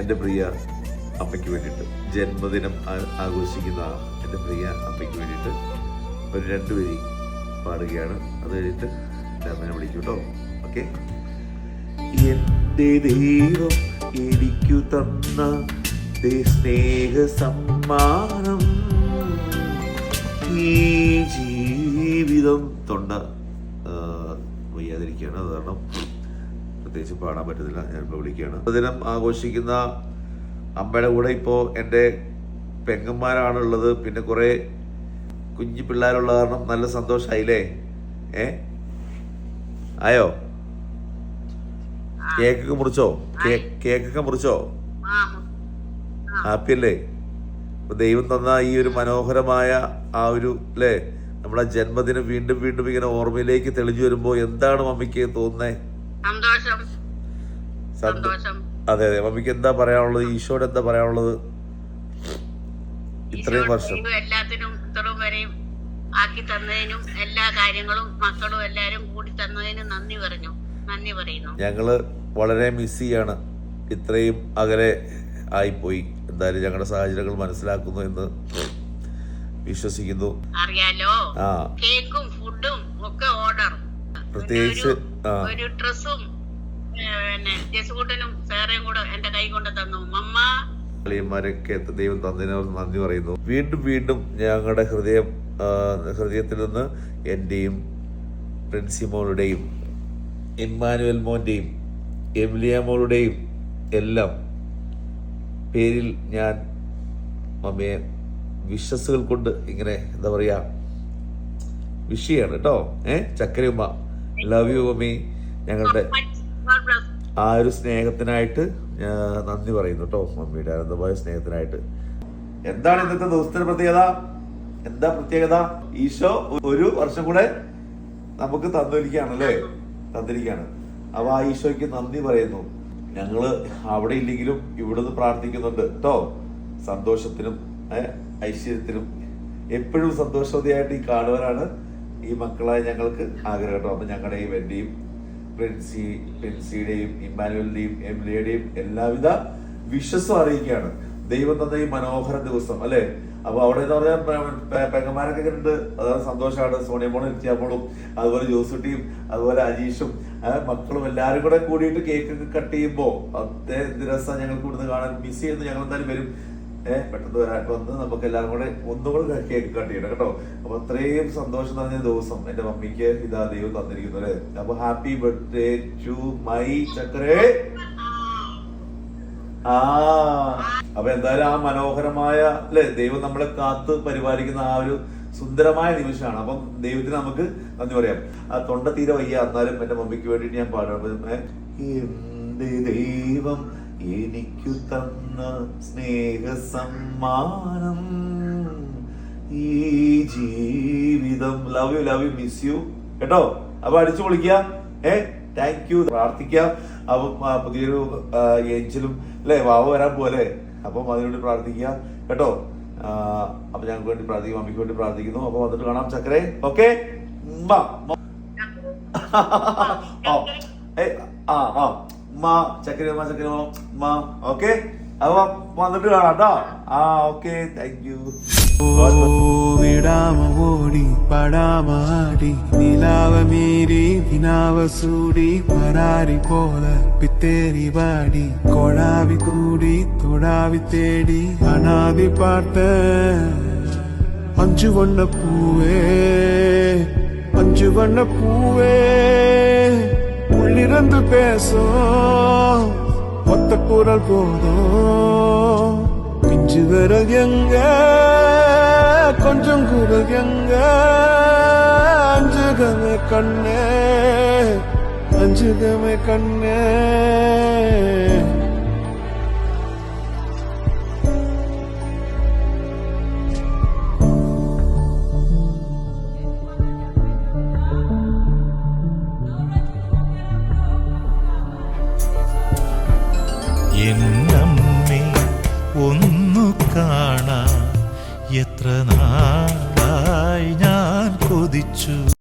എൻ്റെ പ്രിയ അമ്മയ്ക്ക് വേണ്ടിയിട്ട്, ജന്മദിനം ആഘോഷിക്കുന്ന എൻ്റെ പ്രിയ അമ്മയ്ക്ക് വേണ്ടിയിട്ട് ഒരു 2 വരി പാടുകയാണ്. അത് കഴിഞ്ഞിട്ട് എൻ്റെ അമ്മനെ വിളിക്കും കേട്ടോ. ഓക്കെ. എൻ്റെ ദൈവം എനിക്കു തന്ന സ്നേഹ സമ്മാനം, ഈ ജീവിതം തൊണ്ട വയ്യാതിരിക്കുകയാണ്, അത് കാരണം പ്രത്യേകിച്ച് പാടാൻ പറ്റുന്നില്ല. ഞാനിപ്പോൾ വിളിക്കുകയാണ്. ദിനം ആഘോഷിക്കുന്ന അമ്മയുടെ കൂടെ ഇപ്പോൾ എൻ്റെ പെങ്ങന്മാരാണുള്ളത്, പിന്നെ കുറേ കുഞ്ഞു പിള്ളേരുള്ള കാരണം നല്ല സന്തോഷമായില്ലേ? ആയോ? കേക്കൊക്കെ മുറിച്ചോ? കേക്കൊക്കെ മുറിച്ചോ? ഹാപ്പി അല്ലേ? അപ്പൊ ദൈവം തന്ന ഈ ഒരു മനോഹരമായ ആ ഒരു അല്ലേ, നമ്മുടെ ജന്മദിനം വീണ്ടും വീണ്ടും ഇങ്ങനെ ഓർമ്മയിലേക്ക് തെളിഞ്ഞു വരുമ്പോ എന്താണ് മമ്മിക്ക് തോന്നുന്നേ? അതെ അതെ, മമ്മിക്ക് എന്താ പറയാനുള്ളത്? ഈശോട് എന്താ പറയാനുള്ളത്? ഇത്രയും വർഷം എല്ലാത്തിനും ഇത്രയും വരെയും ആക്കി തന്നതിനും എല്ലാ കാര്യങ്ങളും മക്കളും എല്ലാരും കൂടി തന്നതിനും നന്ദി പറയുന്നു. ഞങ്ങള് വളരെ മിസ് ചെയ്യാണ്. ഇത്രയും അകലെ ആയിപ്പോയി. എന്തായാലും ഞങ്ങളുടെ സാഹചര്യങ്ങൾ മനസ്സിലാക്കുന്നു എന്ന് വിശ്വസിക്കുന്നു. അറിയാലോ, കേക്കും ഫുഡും ഒക്കെ ഓർഡർ, പ്രത്യേകിച്ച് ഒരു ഡ്രസ്സും ജസുകൂട്ടനും സാറേയും കൂടെ എന്റെ കൈ കൊണ്ട് തന്നു. മമ്മ ളിയന്മാരൊക്കെ ദൈവം തന്നതിന് വീണ്ടും പറയുന്നു. വീണ്ടും ഞങ്ങളുടെ ഹൃദയത്തിൽ നിന്ന് എന്റെയും പ്രിൻസിമോളുടെയും ഇമ്മാനുവൽ മോന്റെയും എമിലിയ മോളുടെയും എല്ലാം പേരിൽ ഞാൻ മമ്മിയെ വിശ്വസുകൾ കൊണ്ട് ഇങ്ങനെ എന്താ പറയാ വിഷയാണ് കേട്ടോ. ചക്കരയുമ്മ, ലവ് യു മമ്മി. ഞങ്ങളുടെ ആ ഒരു സ്നേഹത്തിനായിട്ട് നന്ദി പറയുന്നു കേട്ടോ, മമ്മിയുടെ അനന്തമായ സ്നേഹത്തിനായിട്ട്. എന്താണ് ഇന്നത്തെ ദിവസത്തിന്റെ പ്രത്യേകത? എന്താ പ്രത്യേകത? ഈശോ ഒരു വർഷം കൂടെ നമുക്ക് തന്നിരിക്കുകയാണല്ലേ, തന്നിരിക്കുകയാണ്. അപ്പൊ ആ ഈശോയ്ക്ക് നന്ദി പറയുന്നു. ഞങ്ങള് അവിടെ ഇല്ലെങ്കിലും ഇവിടുന്ന് പ്രാർത്ഥിക്കുന്നുണ്ട് കേട്ടോ. സന്തോഷത്തിനും ഐശ്വര്യത്തിനും എപ്പോഴും സന്തോഷവതിയായിട്ട് ഈ കാണുവാനാണ് ഈ മക്കളായ ഞങ്ങൾക്ക് ആഗ്രഹം കേട്ടോ. അപ്പൊ ഞങ്ങളുടെ ഈ എന്റെയും പ്രിൻസിയുടെയും ഇമ്മാനുവലിന്റെയും എമിലിയുടെയും എല്ലാവിധ വിശ്വസം അറിയിക്കുകയാണ്. ദൈവം തന്ന ഈ മനോഹര ദിവസം അല്ലെ. അപ്പൊ അവിടെ എന്ന് പറഞ്ഞാൽ പെങ്ങന്മാരൊക്കെ ഉണ്ട്, അതാണ് സന്തോഷമാണ്. സോണിയമോളും നിത്യാമോളും അതുപോലെ ജോസുട്ടിയും അതുപോലെ അജീഷും മക്കളും എല്ലാരും കൂടെ കൂടിയിട്ട് കേക്കൊക്കെ കട്ട് ചെയ്യുമ്പോ എന്ത് രസം ഞങ്ങൾക്ക് ഇവിടുന്ന് കാണാൻ. മിസ് ചെയ്യുന്നു. ഞങ്ങൾ എന്തായാലും വരും, പെട്ടെന്ന് വന്ന് നമുക്ക് എല്ലാവരും കൂടെ ഒന്നുകൂടെ കേക്ക് കട്ട് ചെയ്യണം കേട്ടോ. അപ്പൊ അത്രയും സന്തോഷം നിറഞ്ഞ ദിവസം എന്റെ മമ്മിക്ക് ഇതാ ദൈവം തന്നിരിക്കുന്നു അല്ലേ. അപ്പൊ ഹാപ്പി ബർത്ത്ഡേ ടു മൈ ചക്കരേ. അപ്പൊ എന്തായാലും ആ മനോഹരമായ അല്ലെ, ദൈവം നമ്മളെ കാത്ത് പരിപാലിക്കുന്ന ആ ഒരു സുന്ദരമായ നിമിഷമാണ്. അപ്പം ദൈവത്തിന് നമുക്ക് നന്ദി പറയാം. ആ തൊണ്ട തീരെ വയ്യ, എന്നാലും എന്റെ മമ്മിക്ക് വേണ്ടിട്ട് ഞാൻ പാടാം. എന്റെ ദൈവം എനിക്കു തന്ന സ്നേഹ സമ്മാനം, ഈ ജീവിതം. ലവ് യു മിസ് യു കേട്ടോ. അപ്പൊ അടിച്ചു പൊളിക്കുക. Thank you. പ്രാർത്ഥിക്കാം. അപ്പൊ പുതിയൊരു ഏഞ്ചലും അല്ലെ വാവ വരാൻ പോലെ, അപ്പം അതിനുവേണ്ടി പ്രാർത്ഥിക്കുക കേട്ടോ. അപ്പൊ ഞങ്ങൾക്ക് വേണ്ടി പ്രാർത്ഥിക്കും, മമ്മിക്ക് വേണ്ടി പ്രാർത്ഥിക്കുന്നു. അപ്പൊ വന്നിട്ട് കാണാം ചക്കരെ. ഓക്കെ. ചക്കരമ്മ ഓക്കെ. അപ്പൊ വന്നിട്ട് കാണാം കേട്ടോ. Okay, thank you. വിടാമ ഓടി പടാമ ആടി നിലാവ മീരി വിനാവ സൂടി പരാരി പോല പിത്തേരി വാടി കൊടാവി കൂടി തൊടാവി തേടി അനാദി പാർത്ത 5 வண்ண பூவே 5 வண்ண பூவே உள்ளிருந்து பேசும் ஒத்த குரல் போதும் பிஞ்சு விரல் எங்க கொஞ்சம் குரல் எங்க அஞ்சுகமே கண்ணே